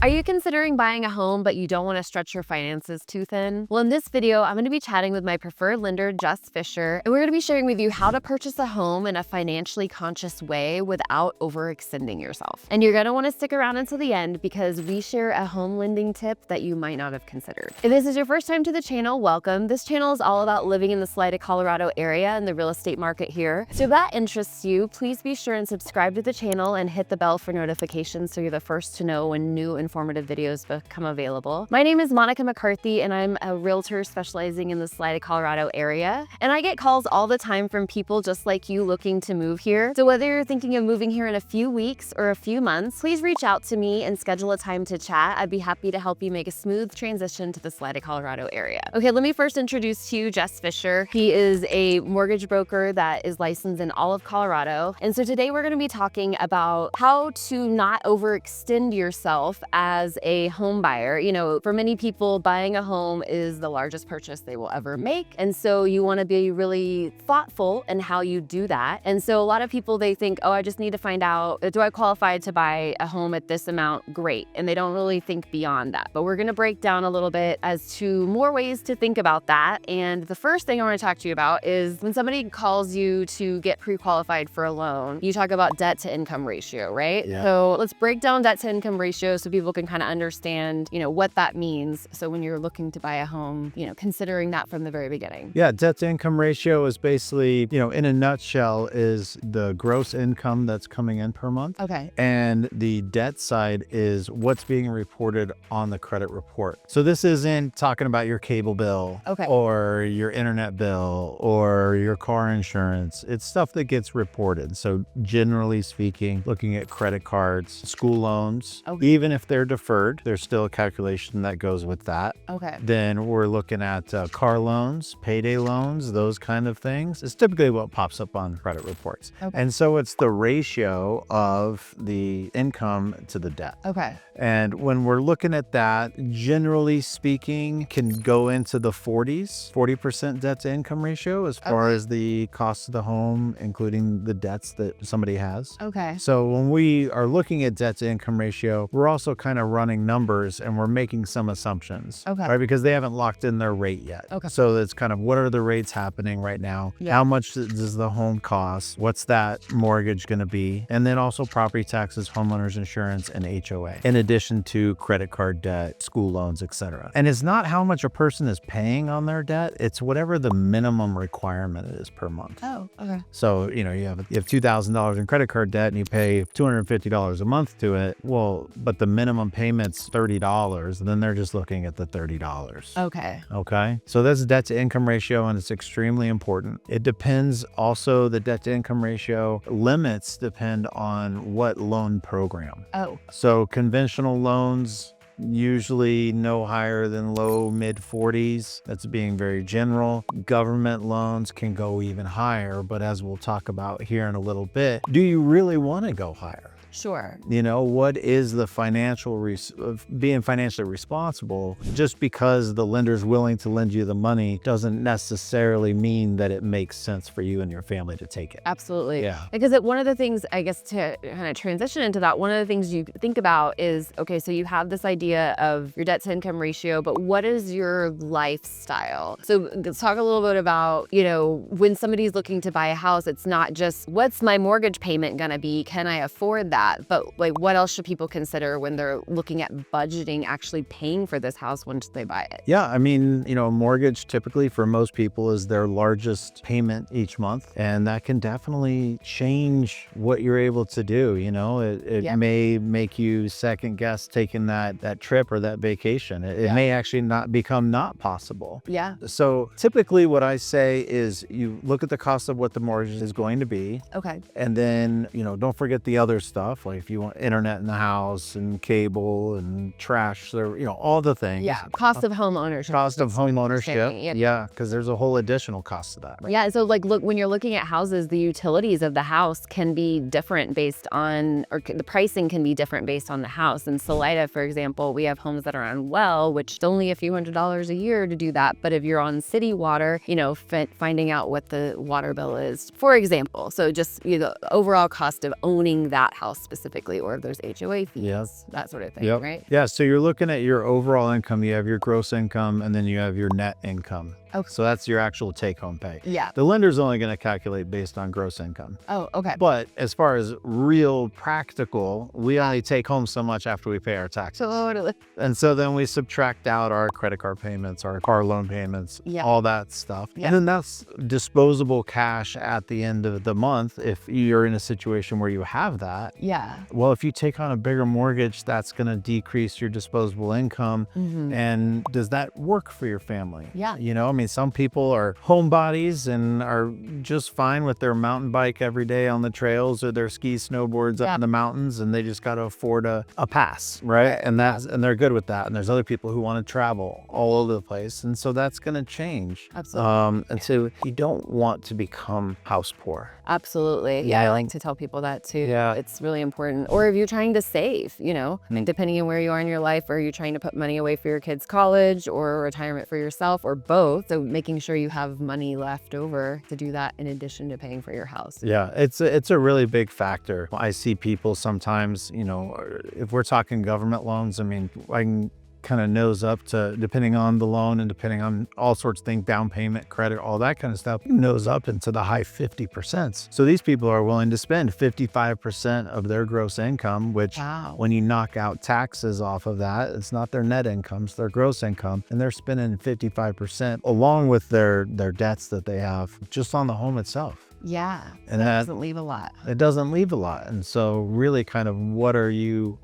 Are you considering buying a home, but you don't want to stretch your finances too thin? Well, in this video, I'm going to be chatting with my preferred lender, Jess Fischer, and we're going to be sharing with you how to purchase a home in a financially conscious way without overextending yourself. And you're going to want to stick around until the end because we share a home lending tip that you might not have considered. If this is your first time to the channel, welcome. This channel is all about living in the SALIDA, Colorado area and the real estate market here. So if that interests you, please be sure and subscribe to the channel and hit the bell for notifications so you're the first to know when new informative videos become available. My name is Monica McCarthy and I'm a realtor specializing in the SALIDA, Colorado area. And I get calls all the time from people just like you looking to move here. So whether you're thinking of moving here in a few weeks or a few months, please reach out to me and schedule a time to chat. I'd be happy to help you make a smooth transition to the SALIDA, Colorado area. Okay, let me first introduce to you Jess Fischer. He is a mortgage broker that is licensed in all of Colorado. And so today we're going to be talking about how to not overextend yourself as a home buyer. You know, for many people, buying a home is the largest purchase they will ever make. And so you want to be really thoughtful in how you do that. And so a lot of people, they think, oh, I just need to find out, do I qualify to buy a home at this amount? Great. And they don't really think beyond that. But we're going to break down a little bit as to more ways to think about that. And the first thing I want to talk to you about is when somebody calls you to get pre-qualified for a loan, you talk about debt to income ratio, right? Yeah. So let's break down debt to income ratio so people can kind of understand, you know, what that means. So when you're looking to buy a home, you know, considering that from the very beginning. Yeah, debt to income ratio is basically, you know, in a nutshell, is the gross income that's coming in per month. Okay. And the debt side is what's being reported on the credit report. So this isn't talking about your cable bill or your internet bill or your car insurance. It's stuff that gets reported. So generally speaking, looking at credit cards, school loans, even if they're deferred, there's still a calculation that goes with that. Okay. Then we're looking at car loans, payday loans, those kind of things. It's typically what pops up on credit reports. Okay. And so it's the ratio of the income to the debt. Okay. And when we're looking at that, generally speaking, can go into the 40% debt to income ratio as far as the cost of the home, including the debts that somebody has. Okay. So when we are looking at debt to income ratio, we're also kind of running numbers and we're making some assumptions, right? Because they haven't locked in their rate yet. So it's kind of, what are the rates happening right now? How much does the home cost? What's that mortgage going to be? And then also property taxes, homeowners insurance, and HOA, in addition to credit card debt, school loans, etc. And it's not how much a person is paying on their debt. It's whatever the minimum requirement is per month. Oh, okay. So, you know, you have $2,000 in credit card debt and you pay $250 a month to it. Well, but the minimum payment's $30. Then they're just looking at the $30. Okay. Okay. So that's debt to income ratio, and it's extremely important. It depends also, the debt to income ratio limits depend on what loan program. So conventional loans, usually no higher than low mid 40s. That's being very general. Government loans can go even higher, but as we'll talk about here in a little bit, do you really want to go higher? Sure. You know, what is the being financially responsible? Just because the lender's willing to lend you the money doesn't necessarily mean that it makes sense for you and your family to take it. Absolutely. Yeah. Because one of the things, I guess, to kind of transition into that, one of the things you think about is, okay, so you have this idea of your debt to income ratio, but what is your lifestyle? So let's talk a little bit about, you know, when somebody's looking to buy a house, it's not just what's my mortgage payment gonna be? Can I afford that? But like, what else should people consider when they're looking at budgeting, actually paying for this house once they buy it? Yeah, I mean, you know, mortgage typically for most people is their largest payment each month, and that can definitely change what you're able to do. You know, it may make you second guess taking that trip or that vacation. It may actually become not possible. Yeah. So typically what I say is you look at the cost of what the mortgage is going to be. Okay. And then, you know, don't forget the other stuff. Like if you want internet in the house and cable and trash, you know, all the things. Yeah. Cost of home ownership. Cost of home ownership. Yeah. Because there's a whole additional cost to that. Right? Yeah. So like, look, when you're looking at houses, the utilities of the house can be different based on, or the pricing can be different based on the house. In SALIDA, for example, we have homes that are on well, which is only a few $100s a year to do that. But if you're on city water, you know, finding out what the water bill is, for example. So just, you know, overall cost of owning that house house specifically, or if there's HOA fees, that sort of thing, right? Yeah, so you're looking at your overall income. You have your gross income, and then you have your net income. Okay. So that's your actual take-home pay. Yeah. The lender's only going to calculate based on gross income. Oh, okay. But as far as real practical, we only take home so much after we pay our taxes. Totally. And so then we subtract out our credit card payments, our car loan payments, all that stuff. And then that's disposable cash at the end of the month if you're in a situation where you have that. Yeah. Well, if you take on a bigger mortgage, that's going to decrease your disposable income. And does that work for your family? Yeah. You know, I mean, some people are homebodies and are just fine with their mountain bike every day on the trails, or their ski snowboards up in the mountains, and they just got to afford a pass, right? And they're good with that. And there's other people who want to travel all over the place. And so that's going to change. Absolutely. And so you don't want to become house poor. Absolutely. Yeah, I like to tell people that too. Yeah. It's really important. Or if you're trying to save, you know, depending on where you are in your life, or you're trying to put money away for your kids' college or retirement for yourself, or both. So making sure you have money left over to do that in addition to paying for your house. Yeah, it's a really big factor. I see people sometimes, you know, if we're talking government loans, I mean, I can kind of nose up to, depending on the loan and depending on all sorts of things, down payment, credit, all that kind of stuff, nose up into the high 50%. So these people are willing to spend 55% of their gross income, which when you knock out taxes off of that, it's not their net income, it's their gross income. And they're spending 55% along with their debts that they have just on the home itself. Yeah, and that doesn't leave a lot. It doesn't leave a lot. And so really kind of what are you,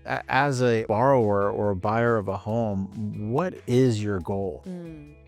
as a borrower or a buyer of a home, what is your goal?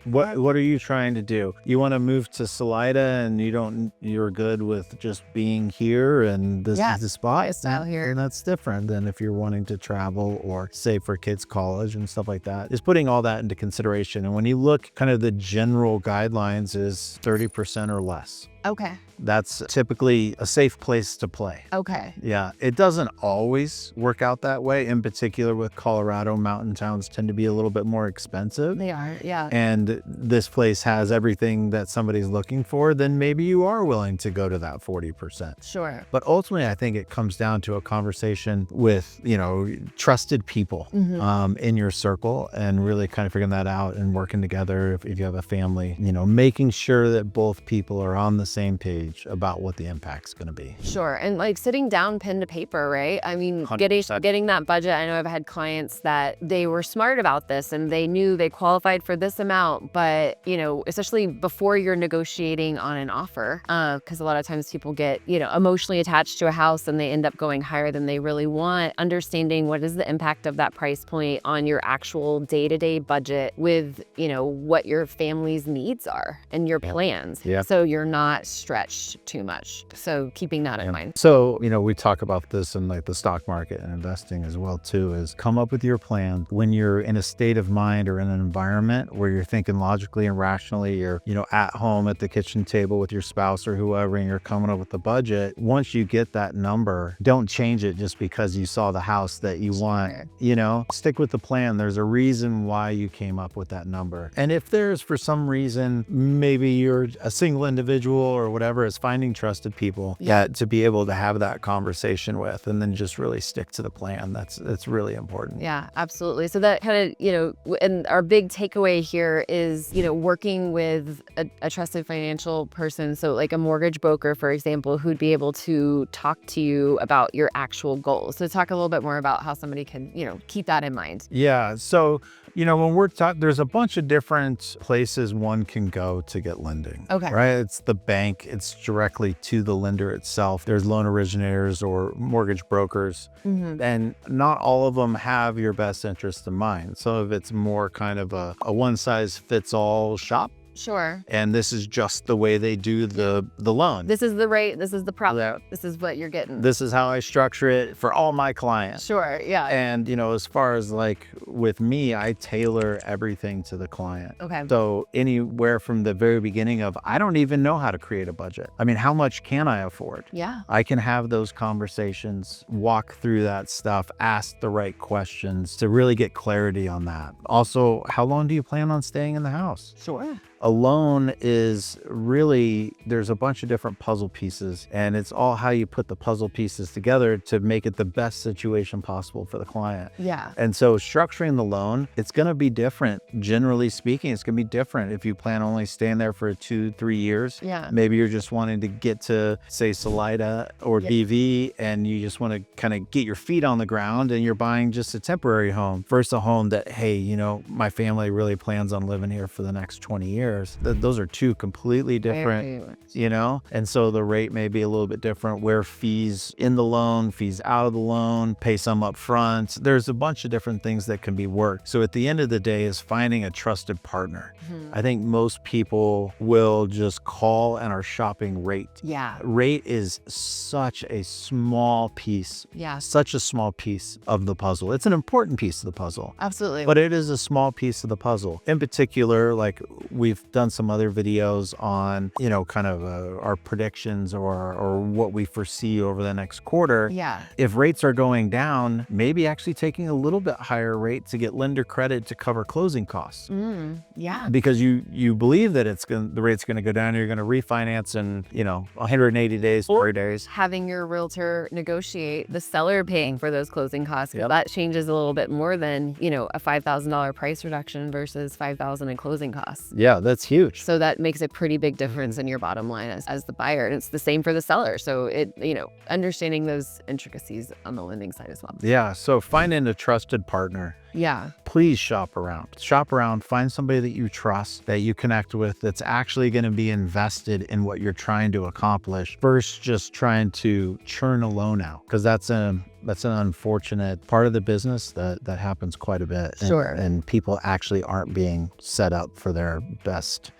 What are you trying to do? You want to move to SALIDA and you're good with just being here and this is the spot? Style here. And that's different than if you're wanting to travel or save for kids' college and stuff like that. Is putting all that into consideration. And when you look, kind of the general guidelines is 30% or less. Okay. That's typically a safe place to play. Okay. Yeah. It doesn't always work out that way. In particular with Colorado, mountain towns tend to be a little bit more expensive. They are, yeah. And this place has everything that somebody's looking for, then maybe you are willing to go to that 40%. Sure. But ultimately, I think it comes down to a conversation with, you know, trusted people in your circle, and really kind of figuring that out and working together if you have a family, you know, making sure that both people are on the same page about what the impact's going to be. Sure. And like sitting down pen to paper, right? I mean, getting that budget. I know I've had clients that they were smart about this and they knew they qualified for this amount, but, you know, especially before you're negotiating on an offer, because a lot of times people get, you know, emotionally attached to a house and they end up going higher than they really want. Understanding what is the impact of that price point on your actual day-to-day budget with, you know, what your family's needs are and your plans. Yeah. So you're not stretched too much. So keeping that in mind. So, you know, we talk about this in like the stock market and investing as well too, is come up with your plan when you're in a state of mind or in an environment where you're thinking logically and rationally. You're, you know, at home at the kitchen table with your spouse or whoever, and you're coming up with the budget. Once you get that number, don't change it just because you saw the house that you want. You know, stick with the plan. There's a reason why you came up with that number. And if there's, for some reason, maybe you're a single individual or whatever, is finding trusted people to be able to have that conversation with, and then just really stick to the plan. That's really important. Yeah, absolutely. So that kind of, you know, and our big takeaway here is, you know, working with a trusted financial person. So like a mortgage broker, for example, who'd be able to talk to you about your actual goals. So talk a little bit more about how somebody can, you know, keep that in mind. Yeah. So, you know, when we're talking, there's a bunch of different places one can go to get lending. Okay. Right? It's the bank. It's directly to the lender itself. There's loan originators or mortgage brokers. And not all of them have your best interest in mind. Some of it's more kind of a one-size-fits-all shop. Sure. And this is just the way they do the loan. This is the rate. This is the problem. This is what you're getting. This is how I structure it for all my clients. Sure. Yeah. And, you know, as far as like with me, I tailor everything to the client. Okay. So anywhere from the very beginning of, I don't even know how to create a budget. I mean, how much can I afford? Yeah. I can have those conversations, walk through that stuff, ask the right questions to really get clarity on that. Also, how long do you plan on staying in the house? Sure. A loan is really, there's a bunch of different puzzle pieces, and it's all how you put the puzzle pieces together to make it the best situation possible for the client. Yeah. And so structuring the loan, it's going to be different. Generally speaking, it's going to be different if you plan only staying there for 2-3 years. Yeah. Maybe you're just wanting to get to, say, SALIDA or BV, and you just want to kind of get your feet on the ground, and you're buying just a temporary home versus a home that, hey, you know, my family really plans on living here for the next 20 years. Those are two completely different, you know, and so the rate may be a little bit different, where fees in the loan, fees out of the loan, pay some up front. There's a bunch of different things that can be worked. So at the end of the day is finding a trusted partner. I think most people will just call and are shopping rate. Yeah. Rate is such a small piece. Yeah. Such a small piece of the puzzle. It's an important piece of the puzzle. Absolutely. But it is a small piece of the puzzle. In particular, like we've done some other videos on, you know, kind of our predictions or what we foresee over the next quarter. Yeah. If rates are going down, maybe actually taking a little bit higher rate to get lender credit to cover closing costs. Yeah. Because you believe that the rate's going to go down, you're going to refinance in, you know, 180 days, 40 days. Having your realtor negotiate the seller paying for those closing costs. Yep. That changes a little bit more than, you know, a $5,000 price reduction versus $5,000 in closing costs. Yeah, that's huge. So that makes a pretty big difference in your bottom line as the buyer. And it's the same for the seller. So it, you know, understanding those intricacies on the lending side as well. Yeah. So finding a trusted partner. Yeah. Please shop around. Shop around, find somebody that you trust, that you connect with, that's actually going to be invested in what you're trying to accomplish versus just trying to churn a loan out. Because that's an unfortunate part of the business that happens quite a bit. Sure. And people actually aren't being set up for their best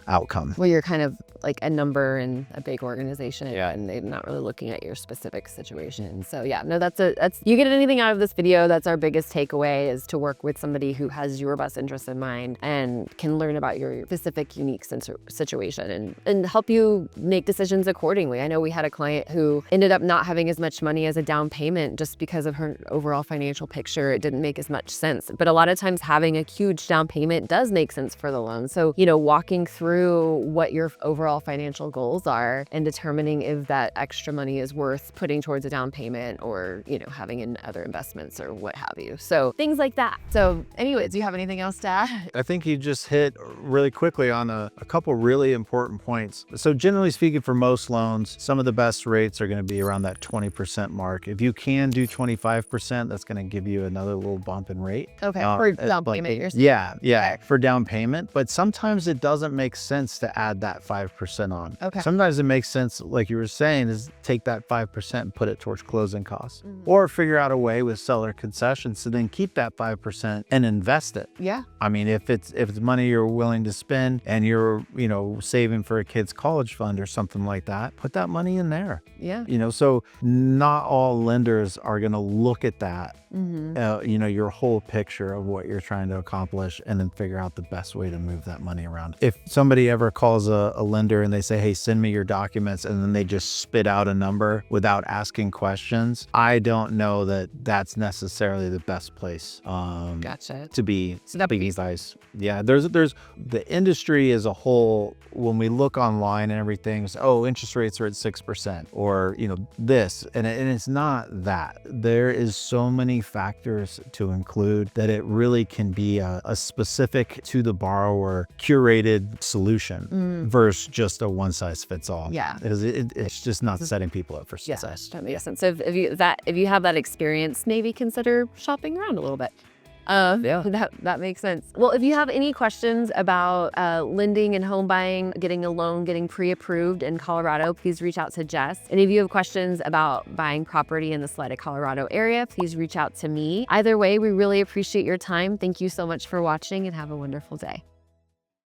outcome. Well, you're kind of like a number in a big organization, and they're not really looking at your specific situation. So yeah, no, that's you get anything out of this video, that's our biggest takeaway, is to work with somebody who has your best interest in mind and can learn about your specific, unique situation and help you make decisions accordingly. I know we had a client who ended up not having as much money as a down payment just because of her overall financial picture. It didn't make as much sense. But a lot of times having a huge down payment does make sense for the loan. So, you know, walking through what your overall financial goals are and determining if that extra money is worth putting towards a down payment or, you know, having in other investments or what have you. So things like that. So anyways, do you have anything else to add? I think you just hit really quickly on a couple really important points. So generally speaking, for most loans, some of the best rates are going to be around that 20% mark. If you can do 25%, that's going to give you another little bump in rate. Okay, for down payment, you're saying? Yeah, for down payment. But sometimes it doesn't make sense to add that 5% on. Okay. Sometimes it makes sense, like you were saying, is take that 5% and put it towards closing costs. Or figure out a way with seller concessions to then keep that 5% and invest it. Yeah. I mean, if it's money you're willing to spend and you're, you know, saving for a kid's college fund or something like that, put that money in there. Yeah. You know, so not all lenders are going to look at that, you know, your whole picture of what you're trying to accomplish and then figure out the best way to move that money around. If somebody ever calls a lender and they say, hey, send me your documents, and then they just spit out a number without asking questions, I don't know that that's necessarily the best place Gotcha. to be. Guys. Yeah, there's the industry as a whole, when we look online and everything, oh, interest rates are at 6%, or, you know, this, and it's not that. There is so many factors to include that it really can be a specific to the borrower curated solution versus just a one size fits all. Yeah. Because it's just not setting people up for success. That makes sense. So if you have that experience, maybe consider shopping around a little bit. That makes sense. Well, if you have any questions about lending and home buying, getting a loan, getting pre-approved in Colorado, please reach out to Jess. And if you have questions about buying property in the Salida, Colorado area, please reach out to me. Either way, we really appreciate your time. Thank you so much for watching and have a wonderful day.